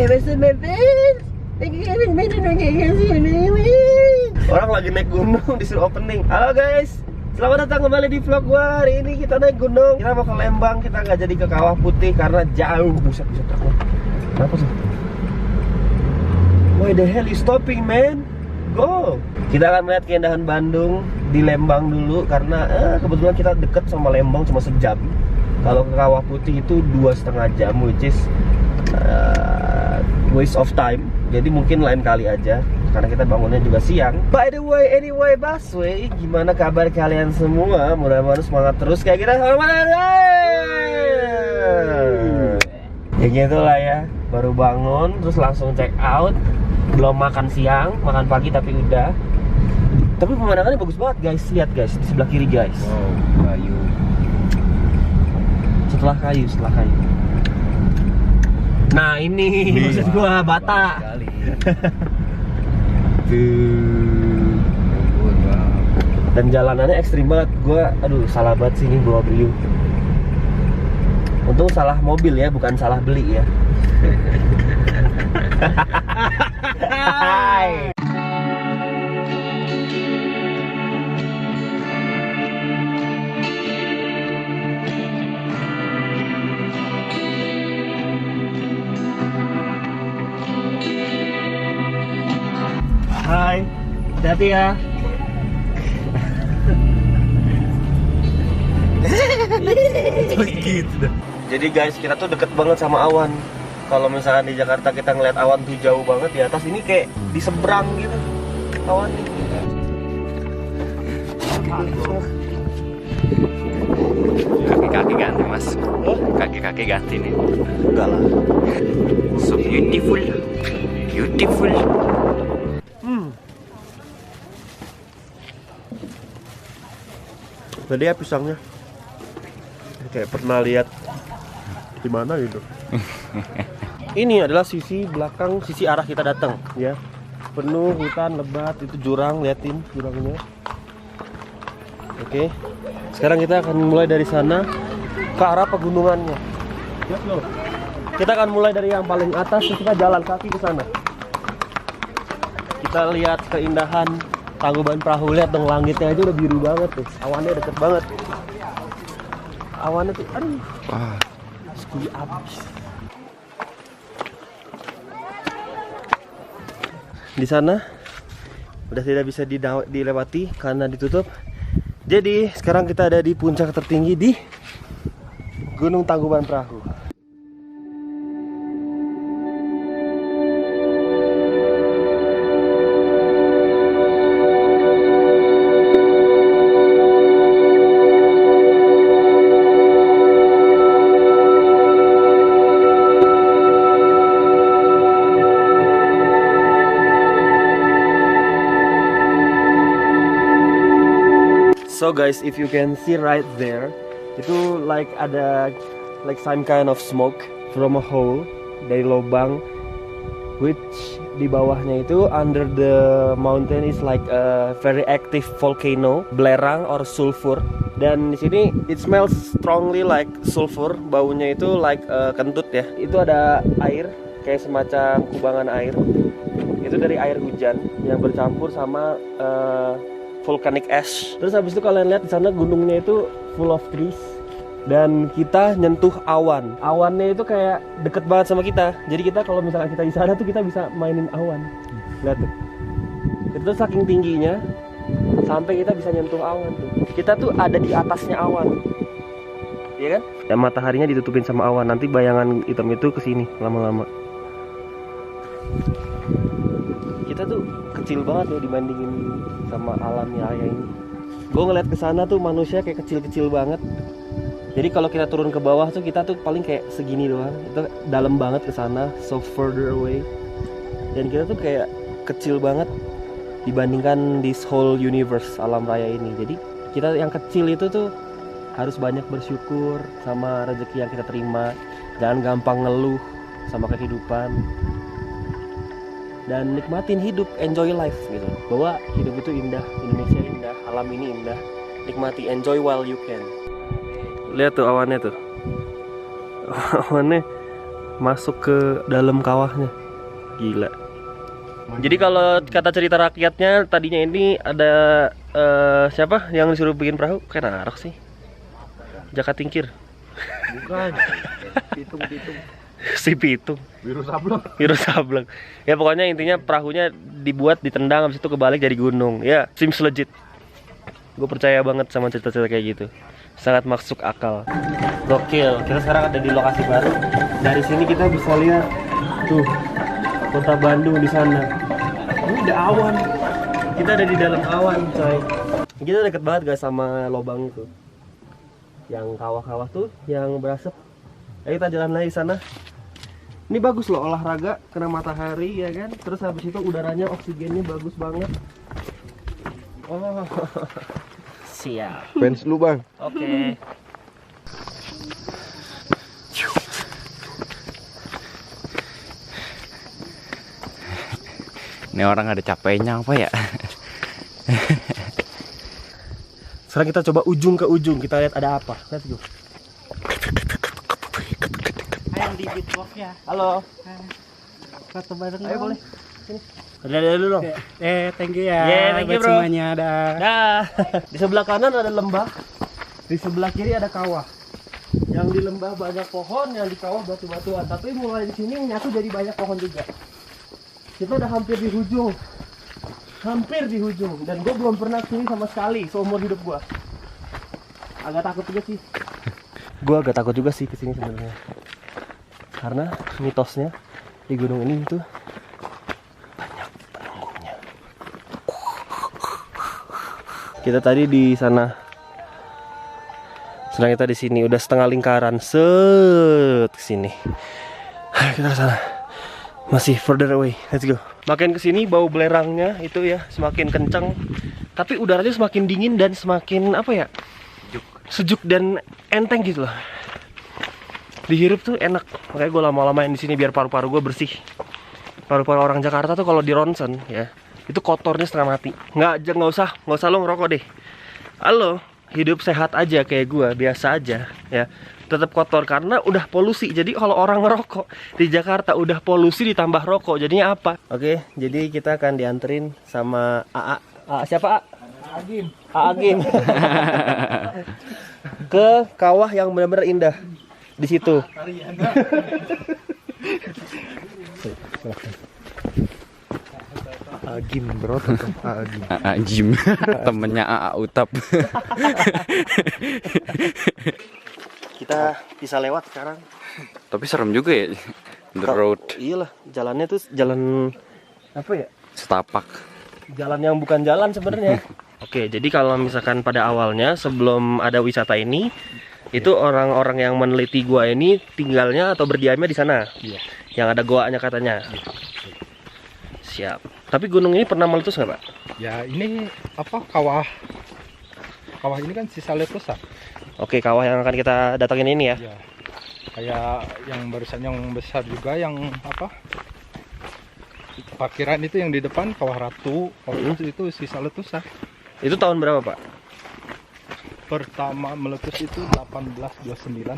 Orang lagi naik gunung disuruh opening. Halo guys, selamat datang kembali di vlog gua. Hari ini kita naik gunung. Kita mau ke Lembang. Kita nggak jadi ke Kawah Putih karena jauh. Buset truk. Kenapa sih? Why the hell you stopping, man? Go. Kita akan melihat keindahan Bandung di Lembang dulu karena kebetulan kita deket sama Lembang cuma sejam. Kalau ke Kawah Putih itu 2,5 jam, which is waste of time. Jadi mungkin lain kali aja karena kita bangunnya juga siang. By the way, anyway, Busway, gimana kabar kalian semua? Mudah-mudahan semangat terus kayak kita sama. Ya gitu lah ya. Baru bangun terus langsung check out. Belum makan siang, makan pagi tapi udah. Tapi pemandangannya bagus banget guys. Lihat guys di sebelah kiri guys. Wow, kayu. Setelah kayu. Nah ini maksud gua bata. Tuh. Dan jalanannya ekstrim banget. Gua aduh salah banget sih ini bawa Brio. Untung salah mobil ya, bukan salah beli ya. Hai. Hai, hati-hati ya. Jadi guys, kita tuh deket banget sama awan. Kalau misalkan di Jakarta kita ngeliat awan tuh jauh banget, di atas ini kayak di seberang gitu awan nih. Kaki-kaki ganti mas. Kaki-kaki ganti nih. Enggak lah. So beautiful. Tadi ya pisangnya kayak pernah lihat di mana gitu. Ini adalah sisi belakang, sisi arah kita datang ya. Penuh hutan lebat, itu jurang, liatin jurangnya. Oke. Sekarang kita akan mulai dari sana ke arah pegunungannya. Lihat loh. Kita akan mulai dari yang paling atas terus kita jalan kaki ke sana. Kita lihat keindahan Tangkuban Perahu. Lihat dong langitnya itu udah biru banget tuh. Awannya deket banget. Awannya tuh aduh. Wah. Sekuli abis. Di sana udah tidak bisa dilewati karena ditutup. Jadi sekarang kita ada di puncak tertinggi di Gunung Tangkuban Perahu. So guys, if you can see right there, itu like ada like some kind of smoke from a hole, dari lubang, which di bawahnya itu under the mountain is like a very active volcano, belerang or sulfur. Dan di sini it smells strongly like sulfur, baunya itu like kentut ya. Itu ada air kayak semacam kubangan air. Itu dari air hujan yang bercampur sama volcanic ash. Terus habis itu kalian lihat di sana gunungnya itu full of trees dan kita nyentuh awan. Awannya itu kayak deket banget sama kita. Jadi kita kalau misalnya kita di sana tuh kita bisa mainin awan. Lihat tuh. Itu saking tingginya sampai kita bisa nyentuh awan tuh. Kita tuh ada di atasnya awan. Iya kan? Dan mataharinya ditutupin sama awan. Nanti bayangan hitam itu kesini lama-lama. Kita tuh kecil banget ya dibandingin sama alamnya raya ini. Gue ngeliat ke sana tuh manusia kayak kecil-kecil banget. Jadi kalau kita turun ke bawah tuh kita tuh paling kayak segini doang. Itu dalam banget ke sana, so further away. Dan kita tuh kayak kecil banget dibandingkan this whole universe alam raya ini. Jadi kita yang kecil itu tuh harus banyak bersyukur sama rezeki yang kita terima. Jangan gampang ngeluh sama kehidupan. Dan nikmatin hidup, enjoy life gitu. Bahwa hidup itu indah, Indonesia indah, alam ini indah. Nikmati, enjoy while you can. Lihat tuh awannya tuh. Awannya masuk ke dalam kawahnya. Gila. Jadi kalau kata cerita rakyatnya, tadinya ini ada siapa yang disuruh bikin perahu? Kayak Narok sih. Jaka Tingkir. Bukan. Pitung-pitung. Si Pitung. Biru sableng. Biru sableng. Ya pokoknya intinya perahunya dibuat, ditendang, habis itu kebalik jadi gunung. Ya, seems legit. Gue percaya banget sama cerita-cerita kayak gitu. Sangat masuk akal. Gokil. Kita sekarang ada di lokasi baru. Dari sini kita bisa lihat tuh kota Bandung di sana. Ini ada awan. Kita ada di dalam awan, coy. Kita deket banget guys sama lobang itu. Yang kawah-kawah tuh yang berasap. Ayo kita jalan lagi sana. Ini bagus loh, olahraga kena matahari ya kan. Terus habis itu udaranya, oksigennya bagus banget. Oh. Siap. Fans lu bang. Oke. Ini orang ada capeknya apa ya? Sekarang kita coba ujung ke ujung, kita lihat ada apa. Let's go. Yang di beatbox ya. Halo. Foto bareng. Ayo boleh. Sini. Udah dulu dong. Thank you ya. Yeah, thank you, buat bro. semuanya. Dah. Nah, di sebelah kanan ada lembah, di sebelah kiri ada kawah. Yang di lembah banyak pohon, yang di kawah batu-batuan. Tapi mulai di sini nyatu jadi banyak pohon juga. Kita udah hampir di ujung, dan gue belum pernah kesini sama sekali seumur hidup gue. Agak takut juga sih. Gue agak takut juga sih kesini sebenarnya, karena mitosnya di gunung ini tuh banyak penunggunya. Kita tadi di sana, sekarang kita di sini udah setengah lingkaran set ke sini. Kita ke sana. Masih further away, let's go. Makin kesini bau belerangnya itu ya semakin kencang, tapi udaranya semakin dingin dan semakin apa ya, sejuk dan enteng gitu loh. Dihirup tuh enak, makanya gue lama-lamain di sini biar paru-paru gue bersih. Paru-paru orang Jakarta tuh kalau di ronsen ya, itu kotornya setengah mati. Nggak usah lo ngerokok deh. Halo, hidup sehat aja kayak gue, biasa aja ya. Tetap kotor karena udah polusi. Jadi kalau orang ngerokok di Jakarta udah polusi ditambah rokok, jadinya apa? Oke, jadi kita akan dianterin sama AA. Siapa A? Agim. Agim. Ke kawah yang benar-benar indah di situ. Agim bro, Agim. Jim, temennya AA Utap. Kita bisa lewat sekarang. Tapi serem juga ya, the road. Iyalah, jalannya tuh jalan apa ya? Setapak. Jalan yang bukan jalan sebenarnya. Oke, jadi kalau misalkan pada awalnya sebelum ada wisata ini, itu orang-orang yang meneliti gua ini tinggalnya atau berdiamnya di sana. Iya. Yang ada goanya katanya. Siap. Tapi gunung ini pernah meletus nggak, Pak? Ya ini apa kawah ini kan sisa letusan. Oke, kawah yang akan kita datangin ini ya. Ya. Kayak yang barusan yang besar juga yang apa? Parkiran itu yang di depan Kawah Ratu. Kawah Ratu itu sisa letusan. Itu tahun berapa, Pak? Pertama meletus itu 1829.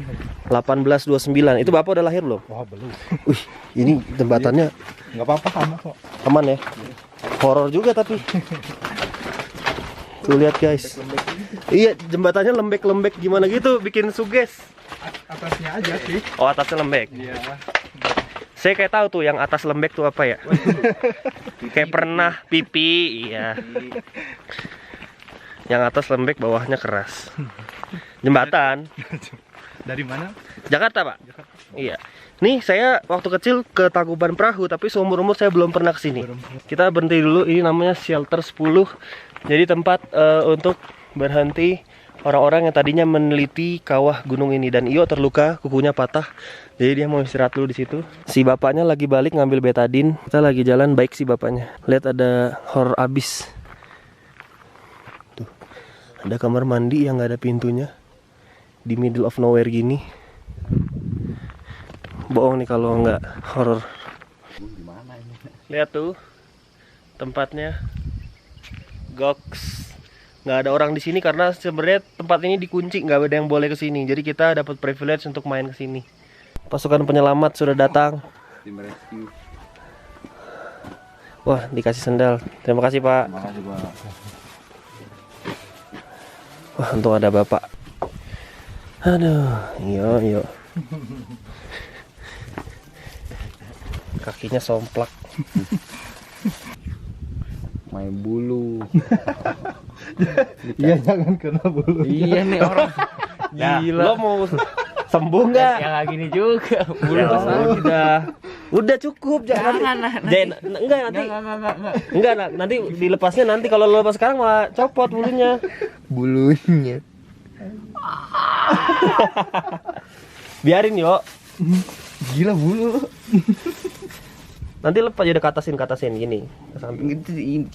1829. Itu Bapak udah lahir belum? Wah, belum. Wih, ini jembatannya Nggak apa-apa sama kok. aman ya. Horor juga tapi. Tuh lihat guys. Iya, jembatannya lembek-lembek gimana gitu, bikin suges. Atasnya aja sih. Oh, atasnya lembek. Iya. Saya kayak tahu tuh yang atas lembek tuh apa ya? Kayak pernah pipi, iya. Yang atas lembek, bawahnya keras. Jembatan. Dari mana? Jakarta, Pak. Iya. Nih saya waktu kecil ke Tangkuban Perahu, tapi seumur-umur saya belum pernah kesini. Kita berhenti dulu, ini namanya Shelter 10. Jadi tempat untuk berhenti orang-orang yang tadinya meneliti kawah gunung ini. Dan Iyo terluka, kukunya patah. Jadi dia mau istirahat dulu di situ. Si bapaknya lagi balik ngambil betadin. Kita lagi jalan, baik si bapaknya. Lihat ada horor abis. Tuh, ada kamar mandi yang nggak ada pintunya di middle of nowhere gini. Bohong nih kalau nggak horor. Lihat tuh tempatnya, goks. Nggak ada orang di sini karena sebenarnya tempat ini dikunci, nggak ada yang boleh ke sini. Jadi kita dapat privilege untuk main ke sini. pasukan penyelamat sudah datang. Tim rescue. Wah, dikasih sendal. Terima kasih, Pak. Makasih, Pak. Wah, untung ada Bapak. Aduh, iya. Kakinya somplak. Main bulu. Iya, jangan kena bulu. Iya nih orang. Gila. Lo mau sembuh nggak? Ya nggak gini juga. Bulu Ya, kesan. udah cukup. Jangan enggak, nanti dilepasnya nanti kalau lo lepas sekarang malah copot bulunya. Bulunya. Biarin yuk. Gila bulu. Nanti lepas udah katasin gini. Ke samping.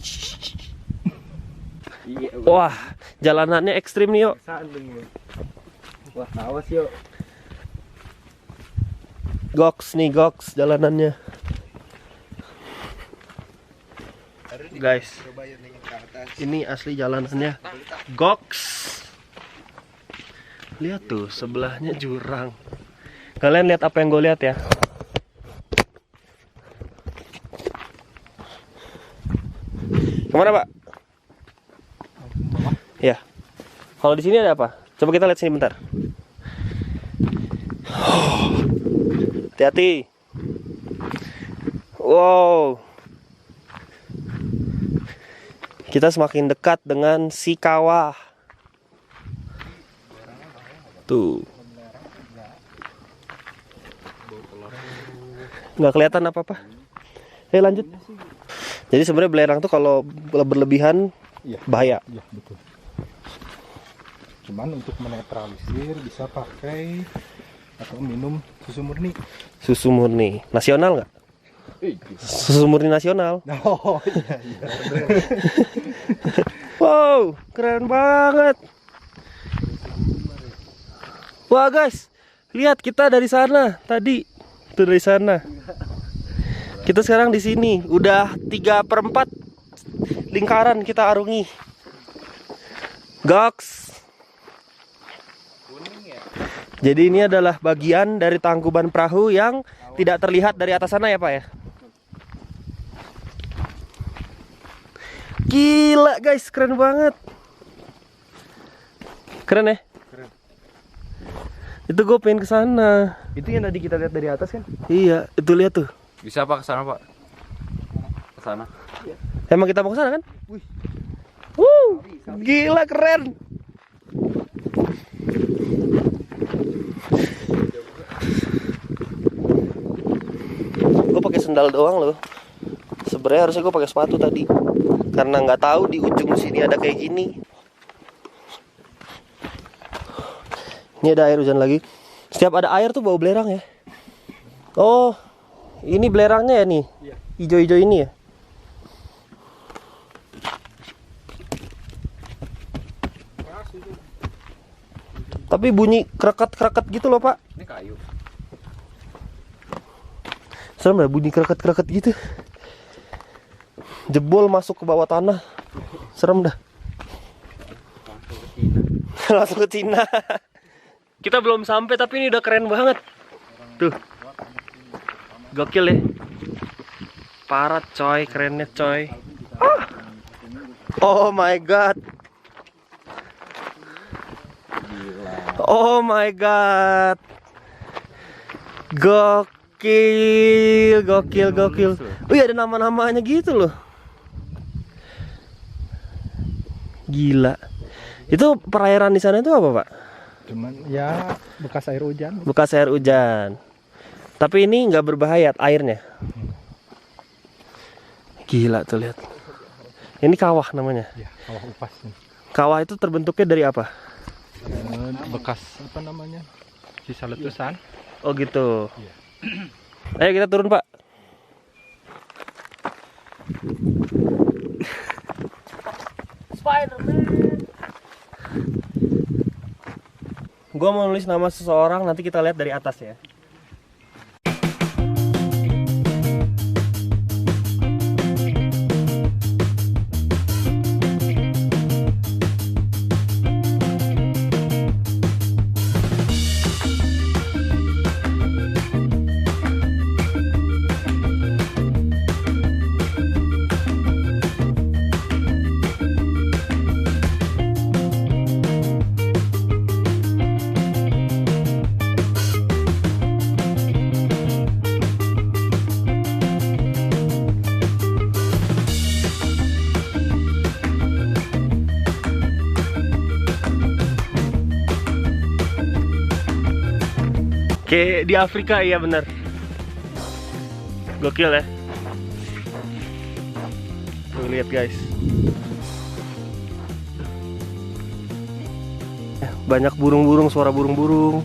Wah, jalanannya ekstrim nih, yuk. Wah, awas yuk. Goks jalanannya. Guys, ini asli jalanannya goks. Lihat tuh, sebelahnya jurang. Kalian lihat apa yang gue lihat ya? Kemana, Pak? Ya. Kalau di sini ada apa? Coba kita lihat sini bentar. Hati-hati. Wow. Kita semakin dekat dengan si kawah. Tuh. Nggak kelihatan apa-apa. Lanjut. Jadi sebenarnya belerang tuh kalau berlebihan Iya. bahaya. Iya, betul. Cuman untuk menetralisir bisa pakai atau minum susu murni. Susu murni nasional nggak? Susu murni nasional. Oh iya. Wow, keren banget. Wah guys, lihat kita dari sana tadi. Tuh dari sana. Kita sekarang di sini. Udah 3/4 lingkaran kita arungi. Goks. Jadi ini adalah bagian dari tangkuban perahu yang tidak terlihat dari atas sana ya, Pak ya. Gila guys, keren banget. Keren ya? Keren. Itu gue pengen ke sana. Itu yang tadi kita lihat dari atas kan? Iya, itu lihat tuh. Bisa Pak ke sana, Pak? Ke sana. Emang kita mau ke sana kan? Wih. Gila keren. Gue pakai sendal doang loh. Sebenarnya harusnya gue pakai sepatu tadi. Karena nggak tahu di ujung sini ada kayak gini. Ini ada air hujan lagi. Setiap ada air tuh bau belerang ya. Oh, ini belerangnya ya nih. Hijau-hijau ini ya. Tapi bunyi kreket-kreket gitu loh, Pak. Ini kayu. Serem dah bunyi kreket-kreket gitu. Jebol masuk ke bawah tanah. Serem dah. Langsung ke Cina. Kita belum sampai tapi ini udah keren banget. Tuh. Gokil ya. Parah coy, kerennya coy. Ah. Oh my god. Oh my god. Gokil. Wih, ada nama-namanya gitu loh. Gila. Itu perairan di sana itu apa, Pak? Cuman ya bekas air hujan. Bekas air hujan. Tapi ini nggak berbahaya airnya. Gila tuh lihat. Ini kawah namanya. Ya, kawah upas nih. Kawah itu terbentuknya dari apa? Bekas apa namanya? Sisa letusan. Oh gitu. Iya. Ayo kita turun, Pak. Spiderman. Gua mau nulis nama seseorang, nanti kita lihat dari atas ya. Kayak di Afrika, iya bener. Gokil ya. Tuh lihat guys. Banyak burung-burung, suara burung-burung.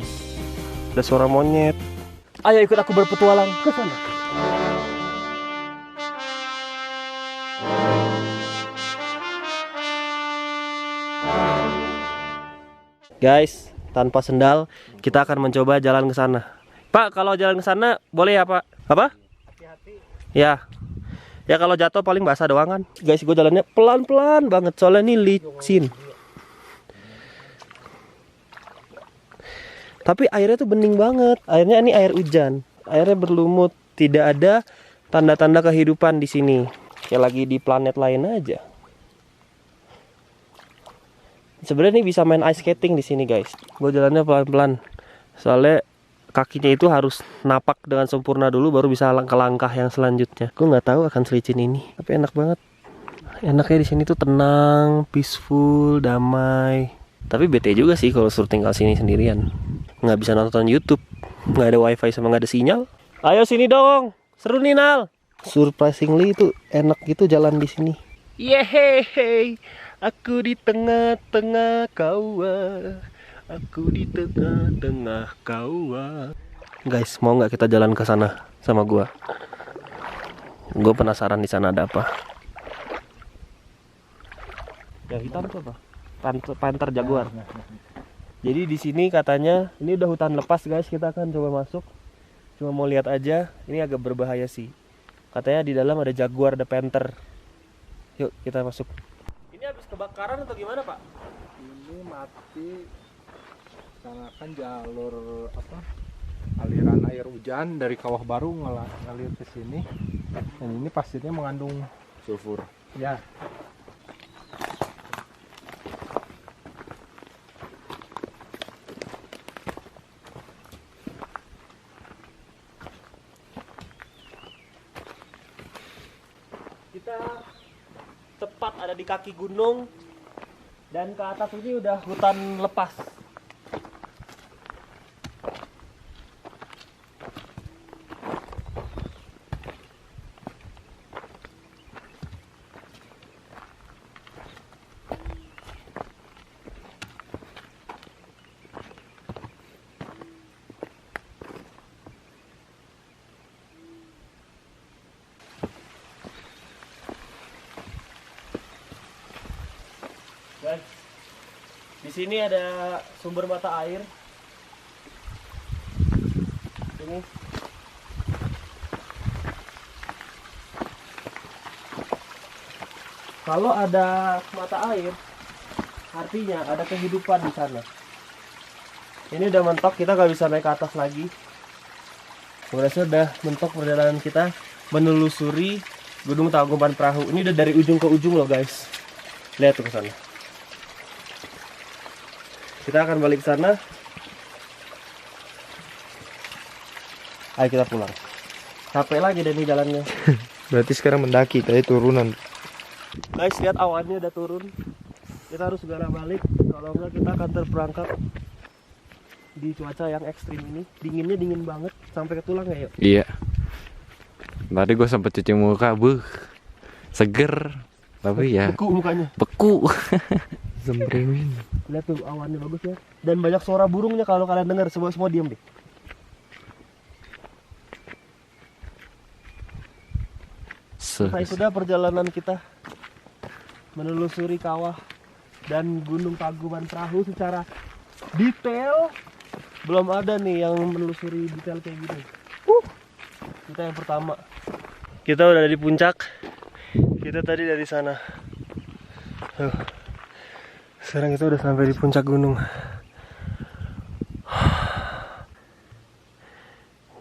Ada suara monyet. Ayo ikut aku berpetualang ke sana. Guys, tanpa sendal kita akan mencoba jalan ke sana. Pak, kalau jalan ke sana boleh ya, Pak? Apa? Hati-hati. Ya. Ya kalau jatuh paling basah doang kan. Guys, gue jalannya pelan-pelan banget soalnya ini licin. Tapi airnya tuh bening banget. Airnya ini air hujan. Airnya berlumut, tidak ada tanda-tanda kehidupan di sini. Kayak lagi di planet lain aja. Sebenarnya ini bisa main ice skating di sini, guys. Gue jalannya pelan-pelan. Soalnya kakinya itu harus napak dengan sempurna dulu baru bisa ke langkah yang selanjutnya. Gue nggak tahu akan selicin ini, tapi enak banget. Enaknya di sini tuh tenang, peaceful, damai. Tapi bete juga sih kalau suruh tinggal sini sendirian. Nggak bisa nonton YouTube, nggak ada wifi sama nggak ada sinyal. Ayo sini dong, seru nih Nal. Surprisingly itu enak gitu jalan di sini. Yehehe, aku di tengah-tengah kawah. Aku di tengah-tengah kawah. Guys, mau nggak kita jalan ke sana sama gua? Gue penasaran di sana ada apa. Yang hitam tuh apa? Panther jaguar. Jadi di sini katanya ini udah hutan lepas guys, kita akan coba masuk. Cuma mau lihat aja, ini agak berbahaya sih. Katanya di dalam ada jaguar, ada panther. Yuk kita masuk. Ini habis kebakaran atau gimana Pak? Ini mati karena kan jalur apa? Aliran air hujan dari Kawah Baru ngalir ke sini. Dan ini pasirnya mengandung sulfur. Ya. Kita tepat ada di kaki gunung dan ke atas ini udah hutan lepas. Guys, di sini ada sumber mata air. Ini. Kalau ada mata air, artinya ada kehidupan di sana. Ini udah mentok, kita nggak bisa naik ke atas lagi. Berarti udah mentok perjalanan kita menelusuri Gunung Tangkuban Perahu. Ini udah dari ujung ke ujung loh guys. Lihat tuh ke sana. Kita akan balik ke sana. Ayo kita pulang. Capek lagi deh nih jalannya. Berarti sekarang mendaki, tadi turunan. Guys, lihat awannya udah turun. Kita harus segera balik. Kalau enggak kita akan terperangkap di cuaca yang ekstrim ini. Dinginnya dingin banget sampai ke tulang ya yuk. Iya. Tadi gue sempet cuci muka, seger. Tapi ya Beku mukanya. beku. Zembrewin. Lihat tuh awannya bagus ya. Dan banyak suara burungnya kalau kalian dengar. Semua diam deh. Nah, sudah perjalanan kita menelusuri kawah dan Gunung Tangkuban Perahu secara detail. Belum ada nih yang menelusuri detail kayak gini. Kita yang pertama. Kita udah di puncak. Kita tadi dari sana. Sekarang kita udah sampai di puncak gunung.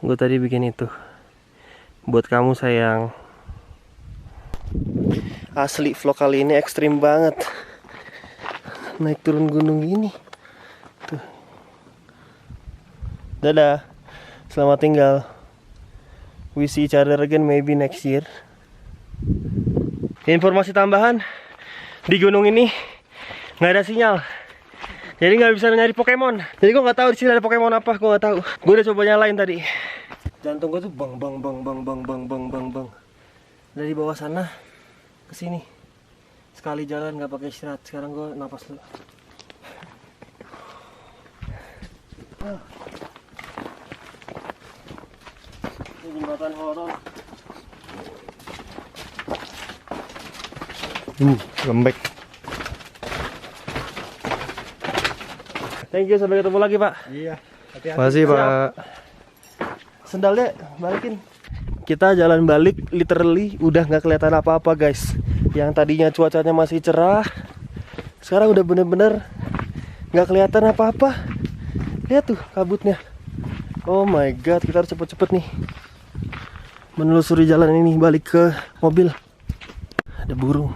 Gue tadi bikin itu buat kamu sayang. Asli vlog kali ini ekstrim banget. Naik turun gunung gini. Tuh. Dadah. Selamat tinggal. We see each other again maybe next year. Informasi tambahan, di gunung ini nggak ada sinyal. Jadi nggak bisa nyari Pokemon. Jadi gue nggak tahu di sini ada Pokemon apa, gue nggak tahu. Gue udah coba nyalain tadi. Jantung gue tuh bang bang bang bang bang bang bang bang bang. Dari bawah sana ke sini. Sekali jalan nggak pakai istirahat. Sekarang gue napas dulu. Ini jembatan horor. Lembek. Thank you, sampai ketemu lagi Pak. Iya. Hati-hati. Makasih Pak. Sendalnya balikin. Kita jalan balik, literally udah nggak kelihatan apa-apa guys. Yang tadinya cuacanya masih cerah, sekarang udah bener-bener nggak kelihatan apa-apa. Lihat tuh kabutnya. Oh my god, kita harus cepet-cepet nih menelusuri jalan ini balik ke mobil. Ada burung.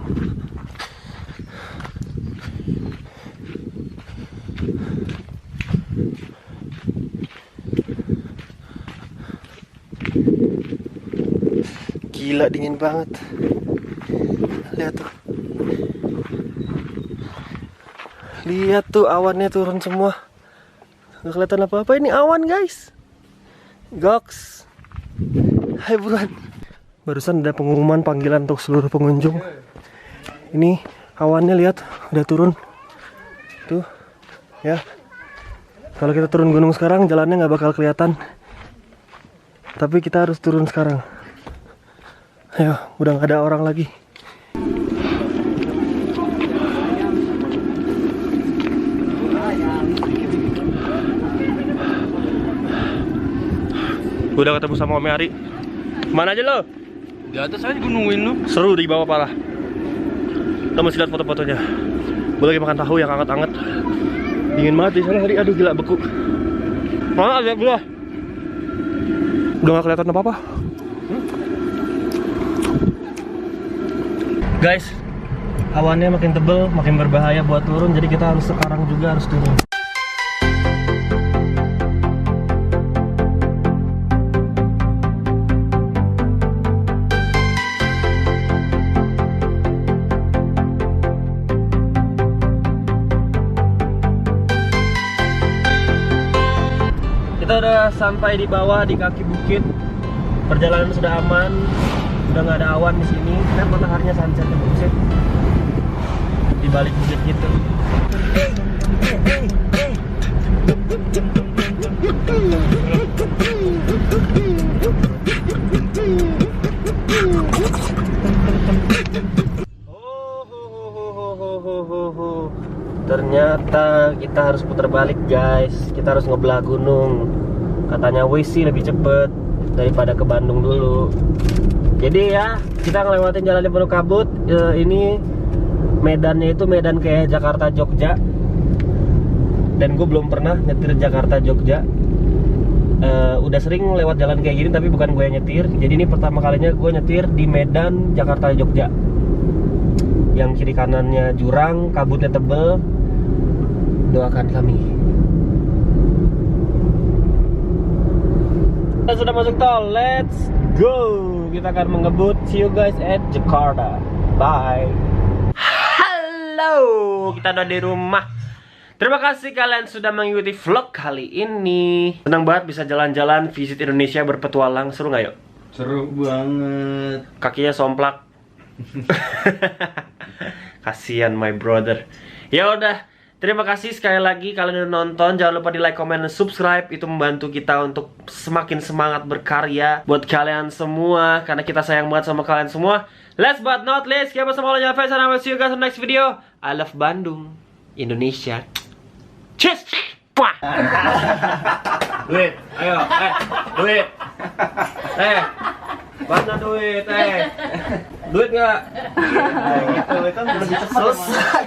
Gila, dingin banget. Lihat tuh. Lihat tuh awannya turun semua. Nggak kelihatan apa-apa, ini awan guys. Goks. Hai buruan. Barusan ada pengumuman panggilan untuk seluruh pengunjung. Ini awannya lihat udah turun. Tuh. Ya. Kalau kita turun gunung sekarang jalannya nggak bakal kelihatan. Tapi kita harus turun sekarang. Ayo, udah nggak ada orang lagi. Udah ketemu sama Om Ari. Mana aja lo? Di atas aja gue nungguin lu. Seru di bawah parah. Lo mesti lihat foto-fotonya. Gue lagi makan tahu yang anget-anget. Dingin banget di sana tadi. Aduh gila, beku. Mana ada gua? Udah nggak kelihatan apa-apa. Guys, awannya makin tebel, makin berbahaya buat turun. Jadi kita harus sekarang juga harus turun. Kita udah sampai di bawah di kaki bukit. Perjalanan sudah aman. Udah nggak ada awan di sini. Lihat mataharinya sunsetnya bagus ya. Di balik bukit gitu. Ternyata kita harus putar balik guys. Kita harus ngebelah gunung. Katanya WC lebih cepet daripada ke Bandung dulu. Jadi ya, kita ngelewatin jalan yang penuh kabut. Ini medannya itu medan kayak Jakarta Jogja. Dan gue belum pernah nyetir Jakarta Jogja. Udah sering lewat jalan kayak gini tapi bukan gue yang nyetir. Jadi ini pertama kalinya gue nyetir di medan Jakarta Jogja. Yang kiri kanannya jurang, kabutnya tebel. Doakan kami. Kita sudah masuk tol, let's go. Kita akan mengebut. See you guys at Jakarta. Bye. Halo, kita udah di rumah. Terima kasih kalian sudah mengikuti vlog kali ini. Senang banget bisa jalan-jalan, visit Indonesia, berpetualang. Seru nggak yuk? Seru banget. Kakinya somplak. Kasihan my brother. Ya udah. Terima kasih sekali lagi kalian udah nonton. Jangan lupa di like, comment, dan subscribe. Itu membantu kita untuk semakin semangat berkarya buat kalian semua. Karena kita sayang banget sama kalian semua. Last but not least, kita bersama Olanya Fans. And I will see you guys in the next video. I love Bandung, Indonesia. Cheers. Duit, ayo, duit. Mana duit, duit nggak? Gitu, kan lebih cepat. Selesai.